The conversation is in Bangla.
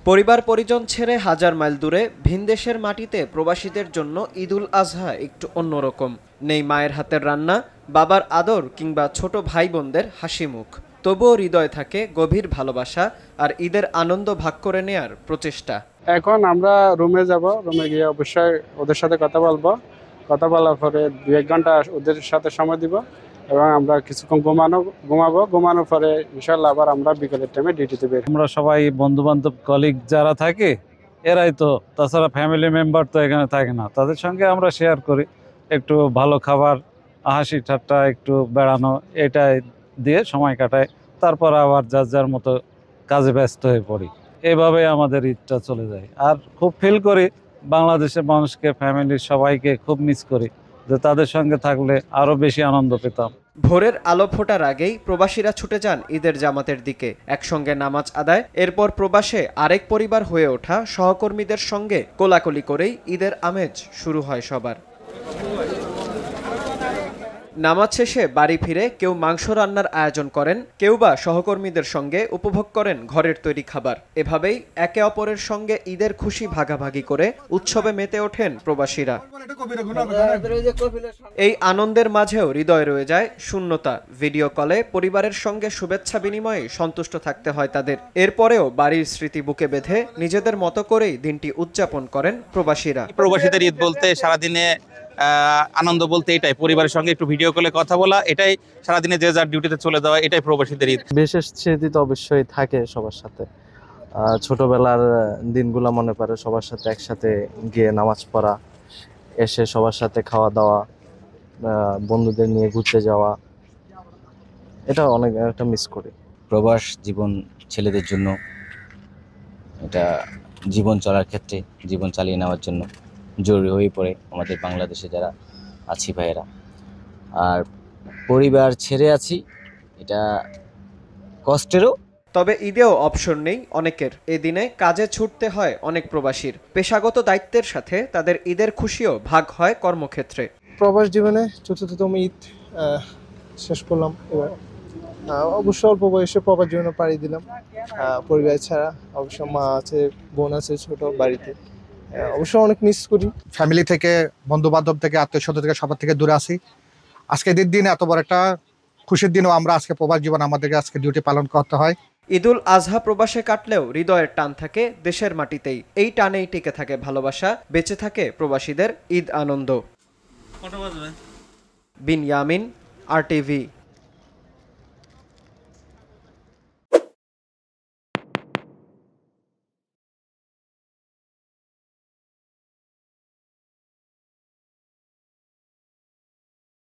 পরিবার পরিজন ছেড়ে হাজার মাইল দূরে ভিনদেশের মাটিতে প্রবাসীদের জন্য ঈদুল আজহা একটু অন্যরকম। নেই মায়ের হাতের রান্না, বাবার আদর কিংবা ছোট ভাই বোনদের হাসি মুখ। তবুও হৃদয়ে থাকে গভীর ভালোবাসা আর ঈদের আনন্দ ভাগ করে নেয়ার প্রচেষ্টা। এখন আমরা রুমে যাব, রুমে গিয়ে অবশ্যই ওদের সাথে কথা বলবো। কথা বলার পরে 2-1 ঘন্টা ওদের সাথে সময় দিব এবং আমরা কিছুক্ষণ ঘুমাবো। ঘুমানোর পরে ইনশাল্লাহ আবার আমরা বিকেলের টাইমে ডিউটিতে বের। আমরা সবাই বন্ধু বান্ধব কলিগ যারা থাকে এরাই তো, তাছাড়া ফ্যামিলি মেম্বার তো এখানে থাকে না, তাদের সঙ্গে আমরা শেয়ার করি একটু ভালো খাবার, হাসি ঠাট্টা, একটু বেড়ানো, এটাই দিয়ে সময় কাটায়। তারপর আবার যার যার মতো কাজে ব্যস্ত হয়ে পড়ি। এইভাবে আমাদের ঈদটা চলে যায়। আর খুব ফিল করি বাংলাদেশের মানুষকে, ফ্যামিলির সবাইকে খুব মিস করি, যে তাদের সঙ্গে থাকলে আরো বেশি আনন্দ পেতাম। ভোরের আলো ফোটার আগেই প্রবাসীরা ছুটে যান ঈদের জামাতের দিকে, একসঙ্গে নামাজ আদায়। এরপর প্রবাসে আরেক পরিবার হয়ে ওঠা সহকর্মীদের সঙ্গে কোলাকুলি করেই ঈদের আমেজ শুরু হয় সবার। নামাজ শেষে বাড়ি ফিরে কেউ মাংস রান্নার আয়োজন করেন, কেউ বা সহকর্মীদের সঙ্গে উপভোগ করেন ঘরের তৈরি খাবার। এভাবেই একে অপরের সঙ্গে ঈদের খুশি ভাগাভাগি করে উৎসবে মেতে ওঠেন প্রবাসীরা। এই আনন্দের মাঝেও হৃদয় রয়ে যায় শূন্যতা। ভিডিও কলে পরিবারের সঙ্গে শুভেচ্ছা বিনিময়ে সন্তুষ্ট থাকতে হয় তাদের। এরপরেও বাড়ির স্মৃতি বুকে বেঁধে নিজেদের মতো করেই দিনটি উদযাপন করেন প্রবাসীরা। প্রবাসীদের ঈদ বলতে সারাদিনে আনন্দ বলতে এটাই, পরিবারের সঙ্গে একটু ভিডিও কলে কথা বলা, এটাই সারাদিনে যে যার ডিউটিতে চলে যাওয়া, এটাই প্রবাসীদের ঈদ। বিশেষ স্মৃতি তো অবশ্যই থাকে সবার সাথে। ছোটবেলার দিনগুলো মনে পড়ে, সবার সাথে একসাথে গিয়ে নামাজ পড়া, এসে সবার সাথে খাওয়া দাওয়া, বন্ধুদের নিয়ে ঘুরতে যাওয়া, এটা অনেক একটা মিস করি। প্রবাস জীবন ছেলেদের জন্য এটা জীবন চলার ক্ষেত্রে, জীবন চালিয়ে নেওয়ার জন্য জরুরি হয়ে পড়ে আমাদের বাংলাদেশে যারা আছি ভাইয়েরা। আর পরিবার ছেড়ে আছি, এটা কষ্টেরও। তবে ঈদেও অবসর নেই অনেকের। এদিনে কাজে ছুটতে হয় অনেক প্রবাসীর। পেশাগত দায়িত্বের সাথে তাদের ঈদের খুশিও ভাগ হয় কর্মক্ষেত্রে। প্রবাস জীবনে ৪র্থতম ঈদ শেষ করলাম এবার। অবশ্য অল্প বয়সে প্রবাস জীবনে পাড়ি দিলাম পরিবার ছাড়া। অবশ্য মা আছে, বোন আছে ছোট বাড়িতে, অবশ্য অনেক মিস করি। ফ্যামিলি থেকে, বন্ধু বান্ধব থেকে, আত্মীয় স্বজন থেকে, সবার থেকে দূরে আছি। আজকে ঈদের দিন, এত বড় একটা খুশির দিনও আমরা আজকে প্রবাস জীবন আমাদেরকে আজকে ডিউটি পালন করতে হয়। ঈদুল আজহা প্রবাসে কাটলেও হৃদয়ের টান থাকে দেশের মাটিতেই। এই টানেই টিকে থাকে ভালোবাসা, বেঁচে থাকে প্রবাসীদের ঈদ আনন্দ। বিন ইয়ামিন, RTV।